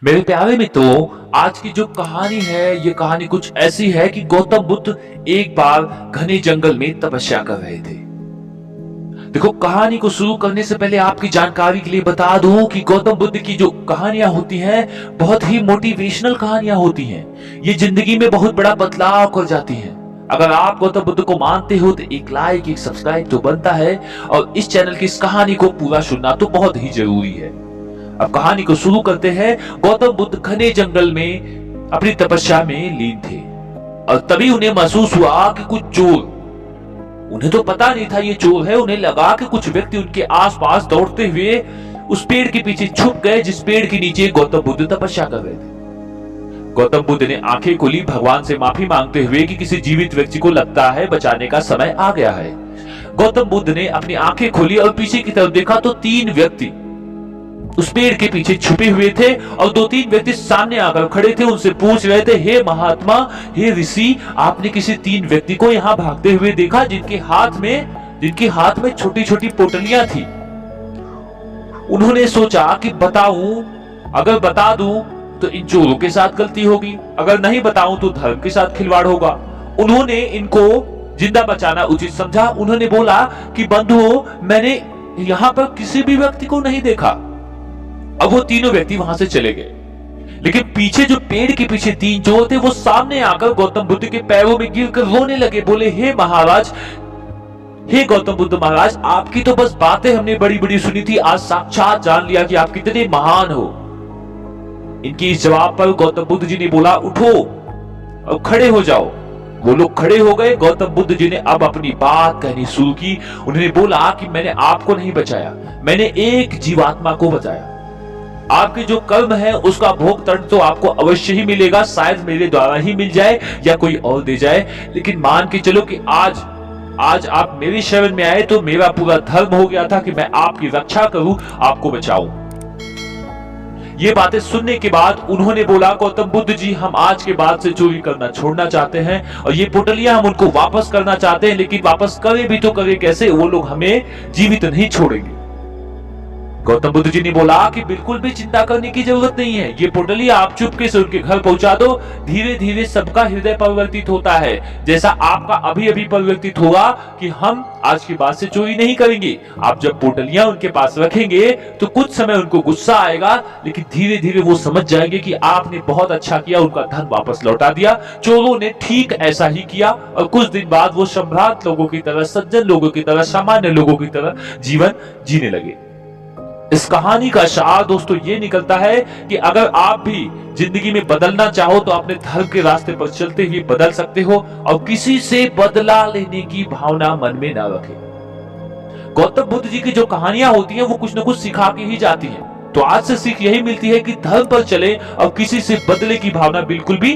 मेरे प्यारे मित्रों, आज की जो कहानी है ये कहानी कुछ ऐसी है कि गौतम बुद्ध एक बार घने जंगल में तपस्या कर रहे थे। देखो, कहानी को शुरू करने से पहले आपकी जानकारी के लिए बता दूं कि गौतम बुद्ध की जो कहानियां होती हैं बहुत ही मोटिवेशनल कहानियां होती हैं। ये जिंदगी में बहुत बड़ा बदलाव कर जाती हैं। अगर आप गौतम बुद्ध को मानते हो तो एक लाइक एक सब्सक्राइब तो बनता है और इस चैनल की इस कहानी को पूरा सुनना तो बहुत ही जरूरी है। अब कहानी को शुरू करते हैं। गौतम बुद्ध घने जंगल में अपनी तपस्या में लीन थे और तभी उन्हें महसूस हुआ कि कुछ चोर, उन्हें तो पता नहीं था ये चोर है, उन्हें लगा कि कुछ व्यक्ति उनके आसपास दौड़ते हुए उस पेड़ के पीछे छुप गए जिस पेड़ के नीचे गौतम बुद्ध तपस्या कर रहे थे। गौतम बुद्ध ने आंखें खोली भगवान से माफी मांगते हुए कि किसी जीवित व्यक्ति को लगता है बचाने का समय आ गया है। गौतम बुद्ध ने अपनी आंखें खोली और पीछे की तरफ देखा तो 3 व्यक्ति उस पेड़ के पीछे छुपे हुए थे और 2-3 व्यक्ति सामने आकर खड़े थे। उनसे पूछ रहे थे, हे महात्मा, हे ऋषि, आपने किसी 3 व्यक्ति को यहाँ भागते हुए देखा जिनके हाथ में छोटी छोटी पोटलियां थी। उन्होंने सोचा कि बताऊं, अगर बता दूं तो इन चोरों के साथ गलती होगी, अगर नहीं बताऊं तो धर्म के साथ खिलवाड़ होगा। उन्होंने इनको जिंदा बचाना उचित समझा। उन्होंने बोला कि बंधुओं, मैंने यहाँ पर किसी भी व्यक्ति को नहीं देखा। अब वो तीनों व्यक्ति वहां से चले गए, लेकिन पीछे जो पेड़ के पीछे 3 चोर थे वो सामने आकर गौतम बुद्ध के पैरों में गिरकर रोने लगे। बोले, हे महाराज, हे गौतम बुद्ध महाराज, आपकी तो बस बातें हमने बड़ी बड़ी सुनी थी, आज साक्षात जान लिया कि आप कितने महान हो। इनके इस जवाब पर गौतम बुद्ध जी ने बोला, उठो और खड़े हो जाओ। वो लोग खड़े हो गए। गौतम बुद्ध जी ने अब अपनी बात कहनी शुरू की। उन्होंने बोला कि मैंने आपको नहीं बचाया, मैंने एक जीवात्मा को बचाया। आपके जो कर्म है उसका भोग दंड तो आपको अवश्य ही मिलेगा, शायद मेरे द्वारा ही मिल जाए या कोई और दे जाए, लेकिन मान के चलो कि आज आप मेरी शरण में आए तो मेरा पूरा धर्म हो गया था कि मैं आपकी रक्षा करूं, आपको बचाऊं। ये बातें सुनने के बाद उन्होंने बोला, गौतम बुद्ध जी, हम आज के बाद से चोरी करना छोड़ना चाहते हैं और ये पोटलियां हम उनको वापस करना चाहते हैं, लेकिन वापस करें भी तो करें कैसे, वो लोग हमें जीवित नहीं छोड़ेंगे। गौतम बुद्ध जी ने बोला कि बिल्कुल भी चिंता करने की जरूरत नहीं है, ये पोटली आप चुपके से उनके घर पहुंचा दो। धीरे धीरे सबका हृदय परिवर्तित होता है, जैसा आपका अभी अभी परिवर्तित होगा कि हम आज के बाद से चोरी नहीं करेंगे। आप जब पोटलियां उनके पास रखेंगे तो कुछ समय उनको गुस्सा आएगा, लेकिन धीरे धीरे वो समझ जाएंगे कि आपने बहुत अच्छा किया, उनका धन वापस लौटा दिया। चोरों ने ठीक ऐसा ही किया और कुछ दिन बाद वो सम्राट लोगों की तरह, सज्जन लोगों की तरह, सामान्य लोगों की तरह जीवन जीने लगे। इस कहानी का सार दोस्तों ये निकलता है कि अगर आप भी जिंदगी में बदलना चाहो तो अपने धर्म के रास्ते पर चलते हुए बदल सकते हो और किसी से बदला लेने की भावना मन में ना रखें। गौतम बुद्ध जी की जो कहानियां होती हैं वो कुछ न कुछ सिखा के ही जाती हैं। तो आज से सीख यही मिलती है कि धर्म पर चले और किसी से बदले की भावना बिल्कुल भी